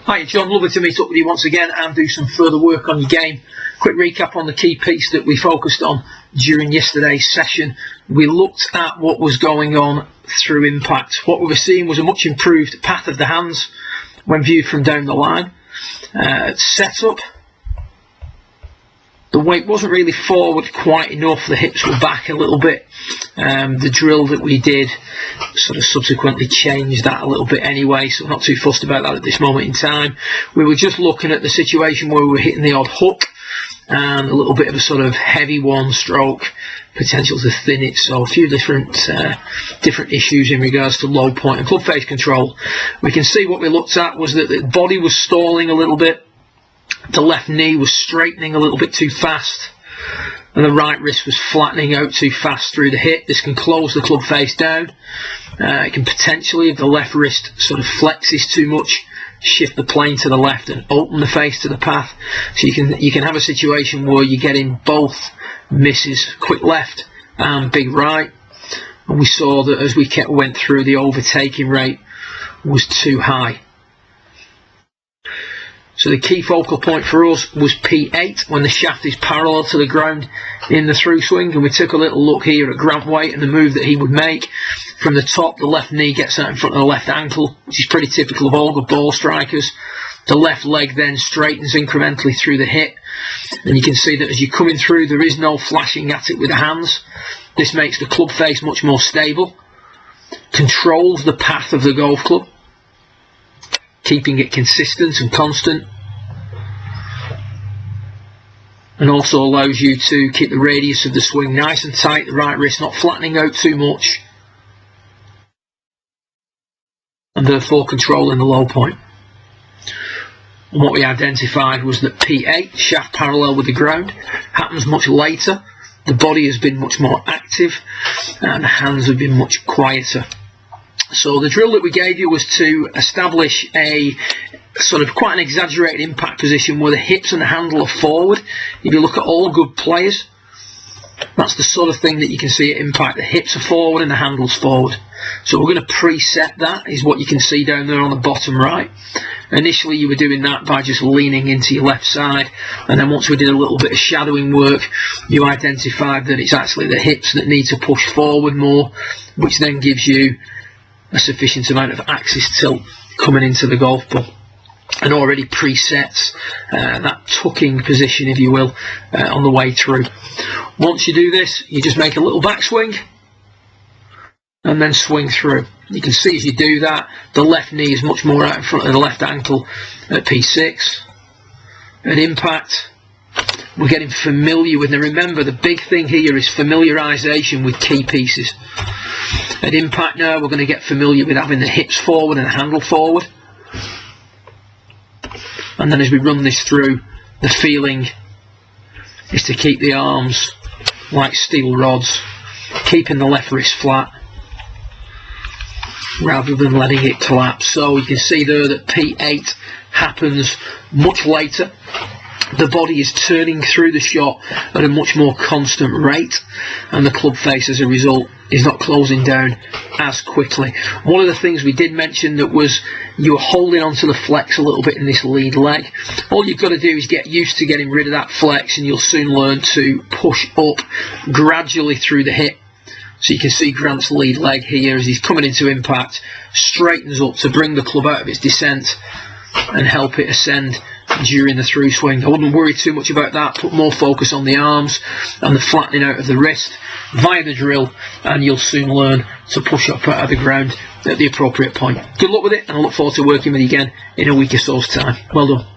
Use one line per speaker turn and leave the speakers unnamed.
Hi John, lovely to meet up with you once again and do some further work on your game. Quick recap on the key piece that we focused on during yesterday's session. We looked at what was going on through impact. What we were seeing was a much improved path of the hands when viewed from down the line. Setup, the weight wasn't really forward quite enough, the hips were back a little bit. The drill that we did sort of subsequently changed that a little bit anyway, so not too fussed about that at this moment in time. We were just looking at the situation where we were hitting the odd hook and a little bit of a sort of heavy one stroke, potential to thin it, so a few different issues in regards to low point and club face control. We can see what we looked at was that the body was stalling a little bit, the left knee was straightening a little bit too fast, and the right wrist was flattening out too fast through the hip. This can close the club face down. It can potentially, if the left wrist sort of flexes too much, shift the plane to the left and open the face to the path. So you can have a situation where you're getting both misses, quick left and big right. And we saw that as we went through, the overtaking rate was too high. So the key focal point for us was P8, when the shaft is parallel to the ground in the through swing. And we took a little look here at Grant White and the move that he would make. From the top, the left knee gets out in front of the left ankle, which is pretty typical of all good ball strikers. The left leg then straightens incrementally through the hip. And you can see that as you're coming through, there is no flashing at it with the hands. This makes the club face much more stable, controls the path of the golf club, keeping it consistent and constant, and also allows you to keep the radius of the swing nice and tight, the right wrist not flattening out too much, and therefore controlling the low point. And what we identified was that P8, shaft parallel with the ground, happens much later. The body has been much more active and the hands have been much quieter. So the drill that we gave you was to establish a sort of quite an exaggerated impact position where the hips and the handle are forward. If you look at all good players, that's the sort of thing that you can see at impact. The hips are forward and the handle's forward. So we're going to preset that, is what you can see down there on the bottom right. Initially you were doing that by just leaning into your left side, and then once we did a little bit of shadowing work, you identified that it's actually the hips that need to push forward more, which then gives you a sufficient amount of axis tilt coming into the golf ball, and already presets that tucking position, if you will, on the way through. Once you do this, you just make a little backswing and then swing through. You can see as you do that, the left knee is much more out in front of the left ankle at P6. At impact, we're getting familiar with, and remember the big thing here is familiarization with key pieces. At impact now, we're going to get familiar with having the hips forward and the handle forward. And then as we run this through, the feeling is to keep the arms like steel rods, keeping the left wrist flat rather than letting it collapse. So you can see there that P8 happens much later. The body is turning through the shot at a much more constant rate, and the club face as a result is not closing down as quickly. One of the things we did mention that was you were holding onto the flex a little bit in this lead leg. All you've got to do is get used to getting rid of that flex, and you'll soon learn to push up gradually through the hip. So you can see Grant's lead leg here as he's coming into impact, straightens up to bring the club out of its descent and help it ascend during the through swing. I wouldn't worry too much about that. Put more focus on the arms and the flattening out of the wrist via the drill, and you'll soon learn to push up out of the ground at the appropriate point. Good luck with it, and I look forward to working with you again in a week or so's time. Well done.